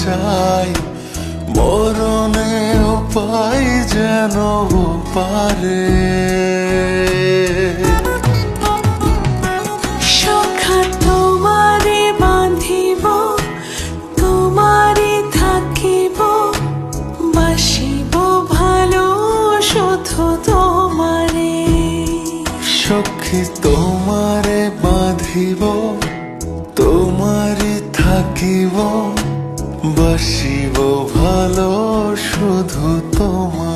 চাই, মরণেও পাই যেন পারে। সখা তোমারে বাঁধিব, তোমারে থাকিব, বাসিব ভালো শুধু তোমারে। সখী তোমারে বাঁধিব, তোমারে থাকিব, বাসিব ভালো শুধু তোমার।